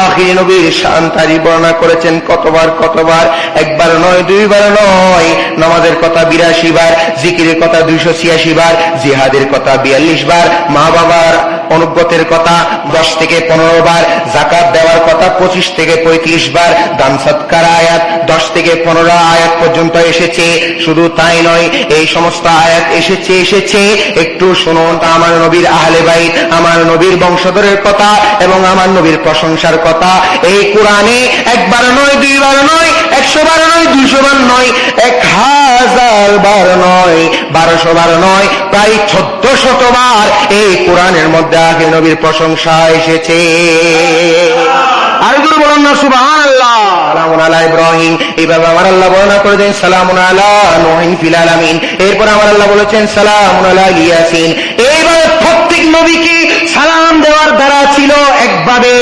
আখির নবীর শান তারিফ বর্ণনা করেছেন কতবার কতবার, একবার নয়, দুইবার নয়। নামাজের কথা 82 বার, জিকিরের কথা 286 বার, জিহাদের কথা 42 বার, মা বাবার অনুগতের কথা 10 থেকে 15 বার, যাকাত দেওয়ার কথা 25 থেকে 35 বার, দান সৎকার আয়াত 10 থেকে 15 আয়াত পর্যন্ত এসেছে। শুধু তাই নয়, এই সমস্ত আয়াত এসেছে একটু শুনুন, আমার নবীর আহলে বাইত, আমার নবীর বংশধরের কথা এবং আমার নবীর প্রশংসার কথা এই কোরআনে একবার নয়, দুইবার নয়, 100 বার নয়, 200 বার নয়, 1000 বার নয়, 1200 বার নয়, প্রায় 1400 বার এই কোরআনের মধ্যে আখির নবীর প্রশংসা এসেছে। আরেকটু বলুন না সুবহানাল্লাহ। সালামুন আলা ইব্রাহিম, এইভাবে আমার আল্লাহ বর্ণনা করে দেন সালামুন আলা নূহিন ফিল আলামিন। এরপর আমার আল্লাহ বলেছেন সালামুন আলা ইয়াসিন। এইভাবে প্রত্যেক নবীকে সালাম দেওয়ার দ্বারা ছিল একভাবে,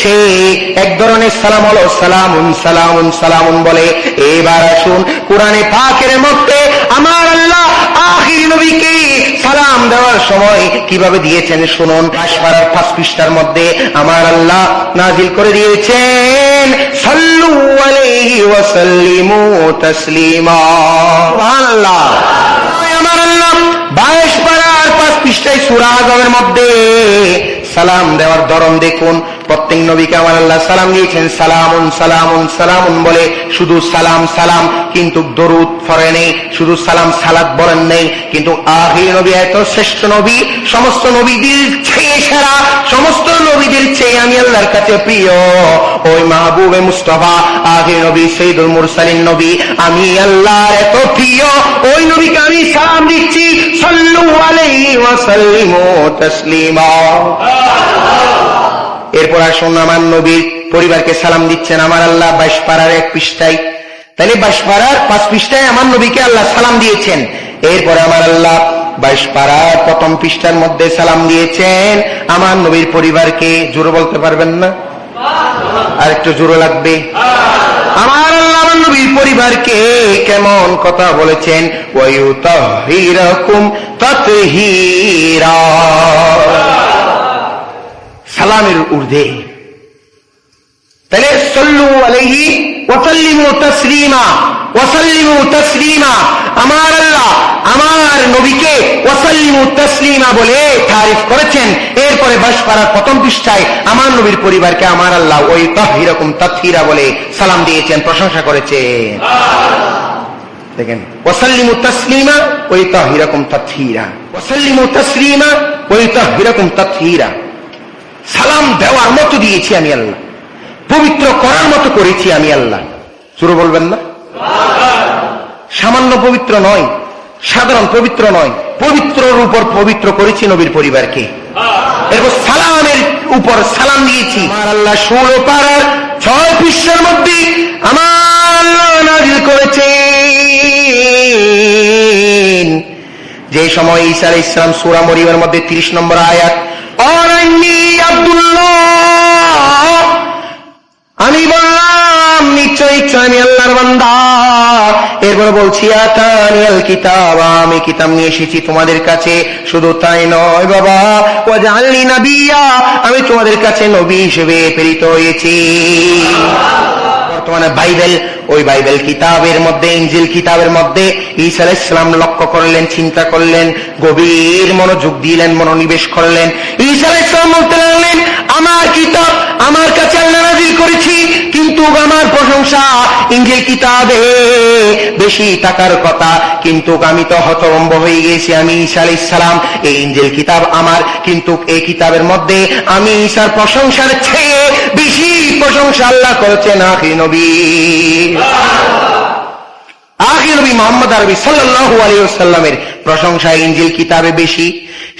সেই এক ধরনের সালাম হলো সালামুন সালামুন সালামুন বলে। এবার আসুন কোরআনে পাকের মধ্যে আমার আল্লাহ আখির নবীকে সালাম দেওয়ার সময় কিভাবে দিয়েছেন শুনুন। 5 পৃষ্ঠার মধ্যে আমার আল্লাহ নাজিল করে দিয়েছেন সাল্লু আলাইহি ওয়া সাল্লিমু তাসলিমা। সুবহানাল্লাহ। আমার আল্লাহ 22 পারার 5 পৃষ্ঠায় সূরা আযমের মধ্যে সালাম দেওয়ার ধরন দেখুন। প্রত্যেক নবীকে আমার আল্লাহ সালাম দিয়েছেন সালামুন সালামুন সালামুন বলে, শুধু সালাম সালাম, কিন্তু দরুদ পড়ে নেই, শুধু সালাম সালাত বলেন নেই। কিন্তু আখির নবী এত শ্রেষ্ঠ নবী, সমস্ত নবীদের চেয়ে সেরা, সমস্ত নবীদের চেয়ে আমি আল্লাহর কাছে প্রিয় ওই মাহবুবে মুস্তাফা আখির নবী সাইয়্যিদুল মুরসালিন নবী, আমি আল্লাহর এত প্রিয় ওই নবীকে আমি সালাম দিচ্ছি সাল্লু আলাইহি ওয়া সাল্লিমু তাসলিমা। এরপর আসুন আমার নবীর পরিবারকে সালাম দিচ্ছেন আমার আল্লাহ 22 পারার 1 পৃষ্ঠায়। তাহলে 22 পারার 5 পৃষ্ঠায় আমার নবীকে আল্লাহ সালাম দিয়েছেন। এরপরে আমার আল্লাহ 22 পারার 1ম পৃষ্ঠার মধ্যে সালাম দিয়েছেন আমার নবীর পরিবারকে। জোরে বলতে পারবেন না? আর একটু জোরে লাগবে। আমার আল্লাহ আমার নবীর পরিবারকে কেমন কথা বলেছেন, ওয়া ইউতাহিরাকুম তাতহীরা। সালামের ঊর্ধ্বে। তাহলে সাল্লু আলাইহি ওয়া সাল্লিমু তাসলিমা, ওয়া সাল্লিমু তাসলিমা। আমার আল্লাহ আমার নবীকে ওয়া সাল্লিমু তাসলিমা বলে তারিফ করেছেন। এরপরে 22 পারার 1ম পৃষ্ঠায় আমার নবীর পরিবারকে আমার আল্লাহ ওই তাহিরাকুম তাতহীরা বলে সালাম দিয়েছেন, প্রশংসা করেছেন। দেখেন, ওয়া সাল্লিমু তাসলিমা ওয়া তাহিরাকুম তাতহীরা, ওয়া সাল্লিমু তাসলিমা ওয়া তাহিরাকুম তাতহীরা। সালাম দেওয়ার মতো দিয়েছি আমি আল্লাহ, পবিত্র করার মতো করেছি আমি আল্লাহ। শুরু বলবেন না? সামান্য পবিত্র নয়, সাধারণ পবিত্র নয়, পবিত্রর উপর পবিত্র করেছি নবীর পরিবারকে। এরপর সালামের উপর সালাম দিয়েছি। আমার আল্লাহ 16 পারার 6 পৃষ্ঠার মধ্যে আমার আল্লাহ নাযিল করেছেন যে সময় ঈসা আলাইহিস সালাম সূরা মরিয়মের মধ্যে 30 নম্বর আয়াত, আমি বললাম নিশ্চয় আমি আল্লাহর বান্দা। এরপর বলছি আতানিয়াল কিতাব, আমি কিতাব নিয়ে এসেছি তোমাদের কাছে। শুধু তাই নয় বাবা, ওয়াজআলনি নাবিয়্যা, আমি তোমাদের কাছে নবী হিসেবে প্রেরিত হয়েছি। বর্তমানে বাইবেল, ওই বাইবেল কিতাবের মধ্যে, ইনজিল কিতাবের মধ্যে ঈসা আলাইহিস সালাম লক্ষ্য করলেন, চিন্তা করলেন, গভীর মনোযোগ দিলেন, মনোনিবেশ করলেন। ঈসা আলাইহিস সালাম বলতে লাগলেন, আমার কিতাব আমার কাছে আল্লাহ নাযিল করেছি, কিন্তু আমার প্রশংসা ইনজিল কিতাবে বেশি থাকার কথা, কিন্তু আমি তো হতভম্ব হয়ে গেছি। আমি ঈসা আলাইহিস সালাম, এই ইনজিল কিতাব আমার, কিন্তু এই কিতাবের মধ্যে আমি ঈসার প্রশংসার চেয়ে বেশি প্রশংসা আল্লাহ করেছেন আখির নবী, আখির নবী মুহাম্মদ আরবি সাল্লাল্লাহু আলাইহি ওয়াসাল্লামের প্রশংসা ইনজিল কিতাবে বেশি।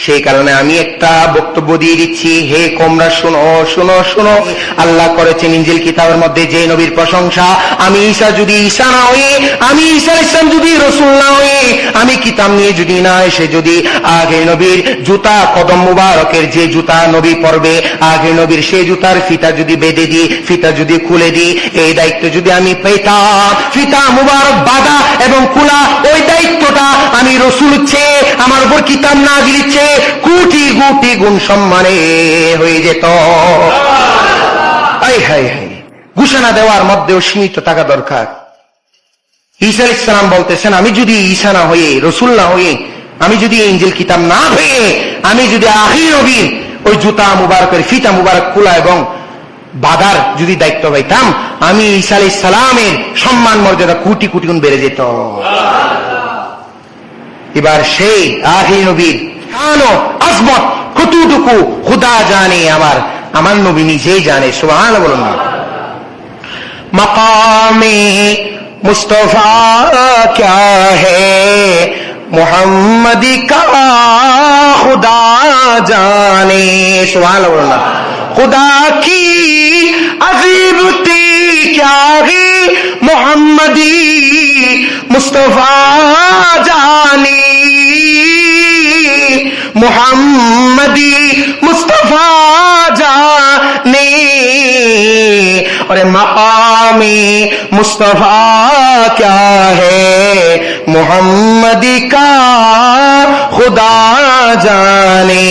সেই কারণে আমি একটা বক্তব্য দিয়ে দিচ্ছি, হে তোমরা শুনো শুনো শুনো। আল্লাহ করেছেন ইনজিল কিতাবের মধ্যে যে নবীর প্রশংসা, আমি ঈসা যদি ঈসা না হয়ে, আমি ঈসা আলাইহিস সালাম যদি রাসূল না হয়ে, আমি কিতাব নিয়ে যদি না এসে যদি আগে নবীর জুতা কদম মুবারকের যে জুতা নবী পরবে, আগে নবীর সেই জুতার ফিতা যদি বেঁধে দিই, ফিতা যদি খুলে দিই, এই দায়িত্ব যদি আমি পেতাম, ফিতা মুবারক বাঁধা এবং খোলা ওই দায়িত্বটা আমি রাসূল চেয়ে আমার উপর কিতাব নাযিল চেয়ে কোটি কোটি গুণ সম্মানে হয়ে যেত। হায় হায় হায়, ঘোষণা দেওয়ার মধ্যেও সীমিত থাকা দরকার। ঈসা আলাইহিস সালাম বলতেছেন, আমি যদি ঈসা না হয়ে, রসুল না হয়ে, আমি যদি ইনজিল কিতাব না পেয়ে, আমি যদি আখির নবীর ওই জুতা মুবারকের ফিতা মুবারক খোলা এবং বাঁধার যদি দায়িত্ব পাইতাম, আমি ঈসা আলাইহিস সালামের সম্মান মর্যাদা কোটি কোটি গুণ বেড়ে যেত। এবার সেই আখির নবীর শান ও আজমত কতটুকু খুদা জানে, আমার নবী নিজেই জানে। সুবহানাল্লাহ বলুন না। মাকামে মুস্তফা क्या है मुहम्मदी का खुदा जाने। सुभान अल्लाह। खुदा की अजीबती क्या है मुहम्मदी मुस्तफा जाने, मुहम्मदी मुस्तफा जाने। और मकामी मुस्तफा क्या है मुहम्मदी का खुदा जाने।